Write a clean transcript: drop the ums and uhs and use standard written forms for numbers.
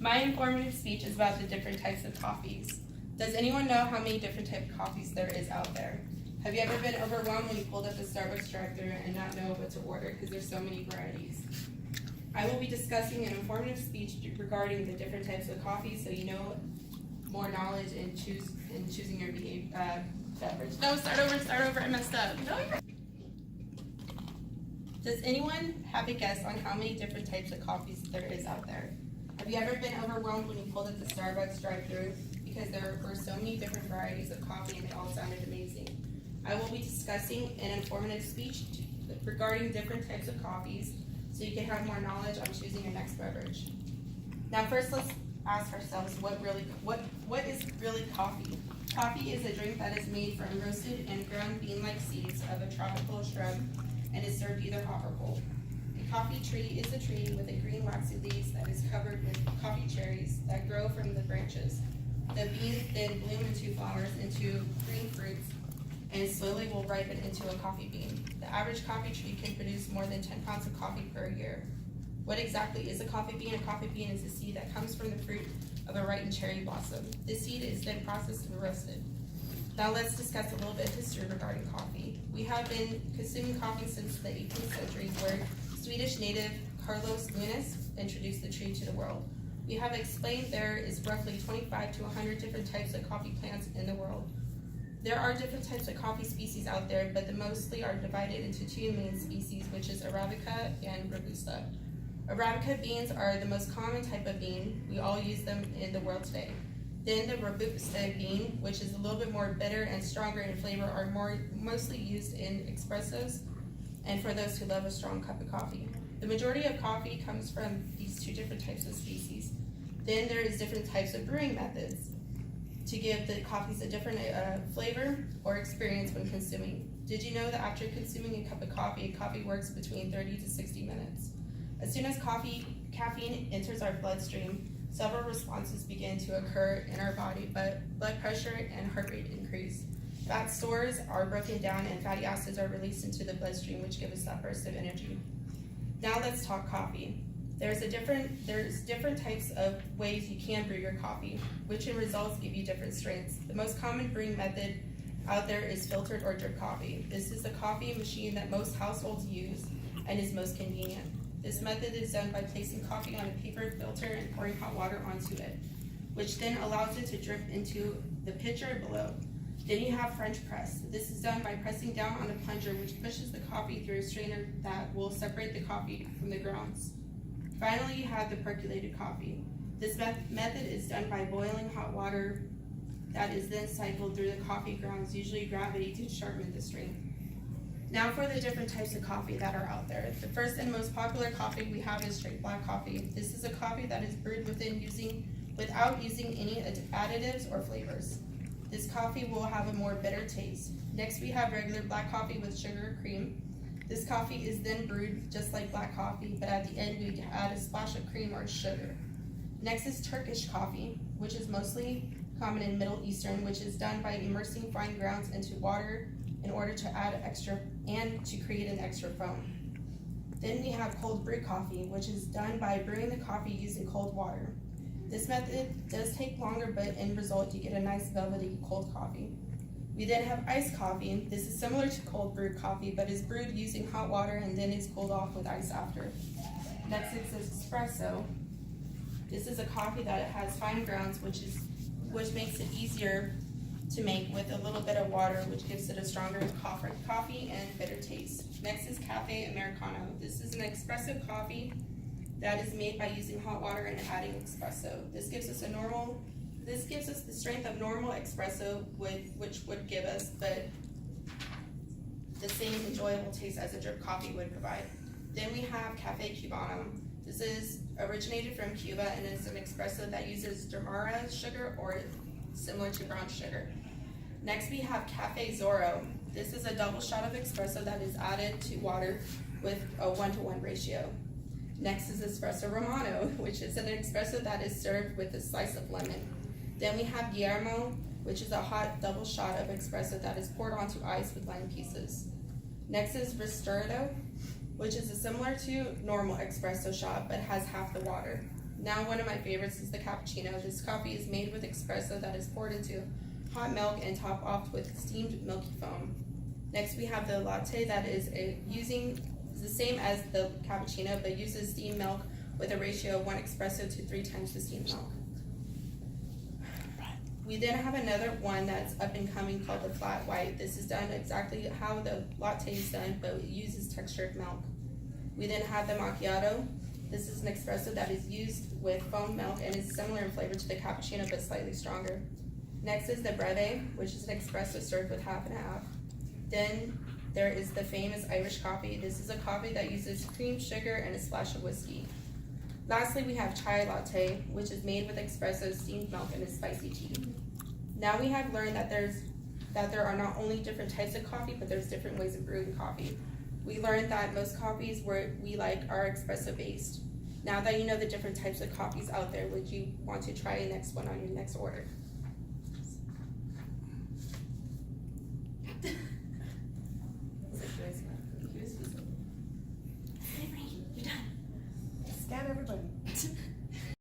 My informative speech is about the different types of coffees. Does anyone know how many different types of coffees there is out there? Have you ever been overwhelmed when you pulled up the Starbucks drive-thru and not know what to order because there's so many varieties? I will be discussing an informative speech regarding the different types of coffee so you know more knowledge in choosing your beverage. No, start over, I messed up. No, Does anyone have a guess on how many different types of coffees there is out there? Have you ever been overwhelmed when you pulled up the Starbucks drive-thru because there were so many different varieties of coffee and they all sounded amazing? I will be discussing an informative speech regarding different types of coffees so you can have more knowledge on choosing your next beverage. Now first let's ask ourselves what is really coffee? Coffee is a drink that is made from roasted and ground bean-like seeds of a tropical shrub and is served either hot or cold. A coffee tree is a tree with a green waxy leaves that is covered with coffee cherries that grow from the branches. The beans then bloom into flowers into green fruits and slowly will ripen into a coffee bean. The average coffee tree can produce more than 10 pounds of coffee per year. What exactly is a coffee bean? A coffee bean is a seed that comes from the fruit of a ripened cherry blossom. This seed is then processed and roasted. Now let's discuss a little bit of history regarding coffee. We have been consuming coffee since the 18th century, where Swedish native Carlos Linus introduced the tree to the world. We have explained there is roughly 25 to 100 different types of coffee plants in the world. There are different types of coffee species out there, but the mostly are divided into two main species, which is Arabica and Robusta. Arabica beans are the most common type of bean. We all use them in the world today. Then the Robusta bean, which is a little bit more bitter and stronger in flavor, are mostly used in espressos and for those who love a strong cup of coffee. The majority of coffee comes from these two different types of species. Then there is different types of brewing methods to give the coffees a different flavor or experience when consuming. Did you know that after consuming a cup of coffee, coffee works between 30 to 60 minutes? As soon as caffeine enters our bloodstream, several responses begin to occur in our body, but blood pressure and heart rate increase. Fat stores are broken down and fatty acids are released into the bloodstream, which give us that burst of energy. Now let's talk coffee. There's different types of ways you can brew your coffee, which in results give you different strengths. The most common brewing method out there is filtered or drip coffee. This is the coffee machine that most households use and is most convenient. This method is done by placing coffee on a paper filter and pouring hot water onto it, which then allows it to drip into the pitcher below. Then you have French press. This is done by pressing down on a plunger, which pushes the coffee through a strainer that will separate the coffee from the grounds. Finally, you have the percolated coffee. This method is done by boiling hot water that is then cycled through the coffee grounds, usually gravity, to sharpen the strength. Now for the different types of coffee that are out there. The first and most popular coffee we have is straight black coffee. This is a coffee that is brewed without using any additives or flavors. This coffee will have a more bitter taste. Next we have regular black coffee with sugar or cream. This coffee is then brewed just like black coffee, but at the end we add a splash of cream or sugar. Next is Turkish coffee, which is mostly common in Middle Eastern, which is done by immersing fine grounds into water in order to add extra and to create an extra foam. Then we have cold brew coffee, which is done by brewing the coffee using cold water. This method does take longer, but in result you get a nice velvety cold coffee. We then have iced coffee. This is similar to cold brewed coffee, but is brewed using hot water and then is cooled off with ice after. Next is espresso. This is a coffee that has fine grounds, which makes it easier to make with a little bit of water, which gives it a stronger coffee and bitter taste. Next is Cafe Americano. This is an espresso coffee that is made by using hot water and adding espresso. This gives us the strength of normal espresso, which would give us the same enjoyable taste as a drip coffee would provide. Then we have Cafe Cubano. This is originated from Cuba and is an espresso that uses demerara sugar or similar to brown sugar. Next we have Cafe Zorro. This is a double shot of espresso that is added to water with a 1-to-1 ratio. Next is Espresso Romano, which is an espresso that is served with a slice of lemon. Then we have Guillermo, which is a hot double shot of espresso that is poured onto ice with lime pieces. Next is Ristretto, which is similar to normal espresso shot but has half the water. Now one of my favorites is the cappuccino. This coffee is made with espresso that is poured into hot milk and topped off with steamed milky foam. Next we have the latte that is using the same as the cappuccino but uses steamed milk with a ratio of 1 espresso to 3 times the steamed milk. We then have another one that's up and coming called the flat white. This is done exactly how the latte is done, but it uses textured milk. We then have the macchiato. This is an espresso that is used with foam milk and is similar in flavor to the cappuccino but slightly stronger. Next is the breve, which is an espresso served with half and half. Then there is the famous Irish coffee. This is a coffee that uses cream, sugar, and a splash of whiskey. Lastly, we have chai latte, which is made with espresso, steamed milk, and a spicy tea. Now we have learned that there are not only different types of coffee, but there's different ways of brewing coffee. We learned that most coffees we like are espresso based. Now that you know the different types of coffees out there, would you want to try a next one on your next order?